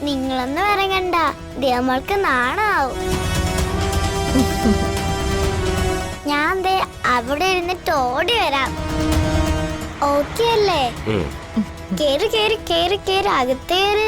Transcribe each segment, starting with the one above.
നിങ്ങളൊന്നും ഇറങ്ങണ്ട, ദിയമോൾക്ക് നാണാവും. ഞാൻ ദേ അവിടെ ഇരുന്നിട്ട് ഓടി വരാം. ഓക്കെ അല്ലേ? കേറി കേറി കേറി കേറി അകത്തേര്.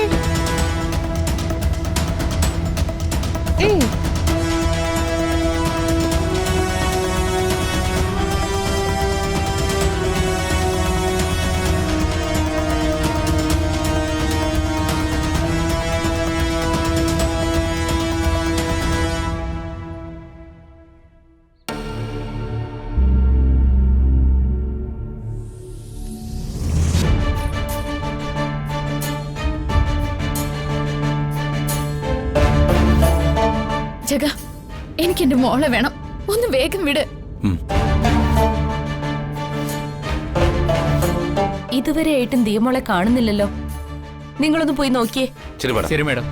ജഗ, എനിക്ക് എന്റെ മോളെ വേണം. ഒന്ന് വേഗം വിട്. ഇതുവരെ ആയിട്ടും ദിയമോളെ കാണുന്നില്ലല്ലോ. നിങ്ങളൊന്ന് പോയി നോക്കിയേ. ശരി മേഡം.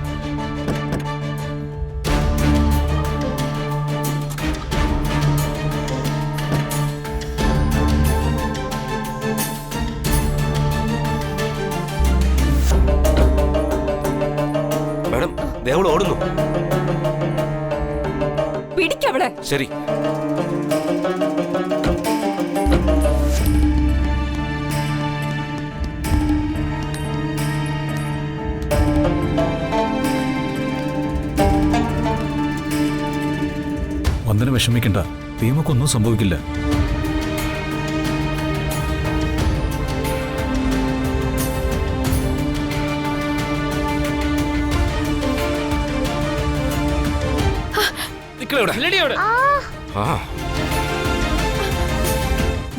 മേഡം, ദേവൾ ഓടുന്നു. പിടിക്കവളെ. ശരി. വന്ദന വിഷമിക്കണ്ട, ദീമക്കൊന്നും സംഭവിക്കില്ല.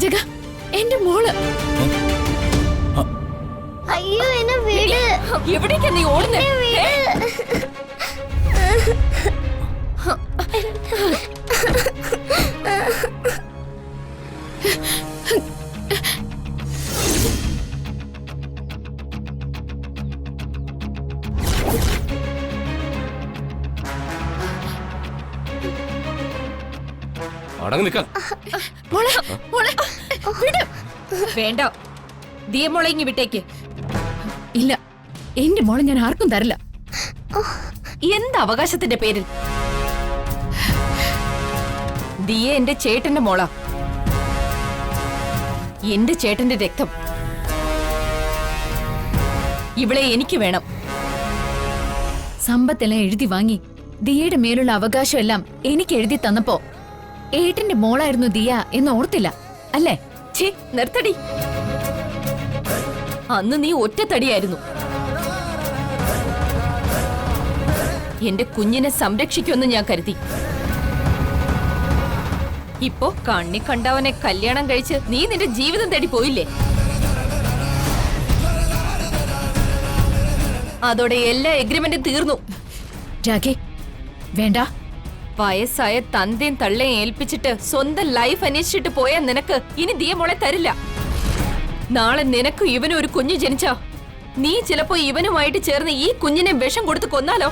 ജഗ, എന്റെ മോള്. അയ്യോ, എന്നെ വിട്. എവിടേക്കാ നീ ഓടുന്നേ? അടങ്ങി നിൽക്കാൻ. വേണ്ട, ദിയമോളെ ഇങ്ങി വിട്ടേക്ക്. ഇല്ല, എന്റെ മോളെ ഞാൻ ആർക്കും തരില്ല. എന്ത് അവകാശത്തിന്റെ പേരിൽ? ദിയ എന്റെ ചേട്ടന്റെ മോളാ. എന്റെ ചേട്ടന്റെ രക്തം. ഇവളെ എനിക്ക് വേണം. സമ്പത്തെല്ലാം എഴുതി വാങ്ങി ദിയയുടെ മേലുള്ള അവകാശം എല്ലാം എനിക്ക് എഴുതി തന്നപ്പോ ഏട്ടന്റെ മോളായിരുന്നു ദിയ എന്ന് ഓർത്തില്ല അല്ലേ? ഛീ, നിർത്തടി. അന്ന് നീ ഒറ്റത്തടിയായിരുന്നു. എന്റെ കുഞ്ഞിനെ സംരക്ഷിക്കുമെന്ന് ഞാൻ കരുതി. ഇപ്പോ കണ്ണി കണ്ടവനെ കല്യാണം കഴിച്ച് നീ നിന്റെ ജീവിതം തേടി പോയില്ലേ? അതോടെ എല്ലാ എഗ്രിമെന്റും തീർന്നു. രാഖി, വേണ്ട. വയസ്സായ തന്തയും തള്ളയും ഏൽപ്പിച്ചിട്ട് സ്വന്തം ലൈഫ് അന്വേഷിച്ചിട്ട് പോയാൽ നിനക്ക് ഇനി ദിയമോളെ തരില്ല. നാളെ നിനക്ക് ഇവനും ഒരു കുഞ്ഞു ജനിച്ചാ നീ ചിലപ്പോ ഇവനുമായിട്ട് ചേർന്ന് ഈ കുഞ്ഞിനെ വിഷം കൊടുത്ത് കൊന്നാലോ?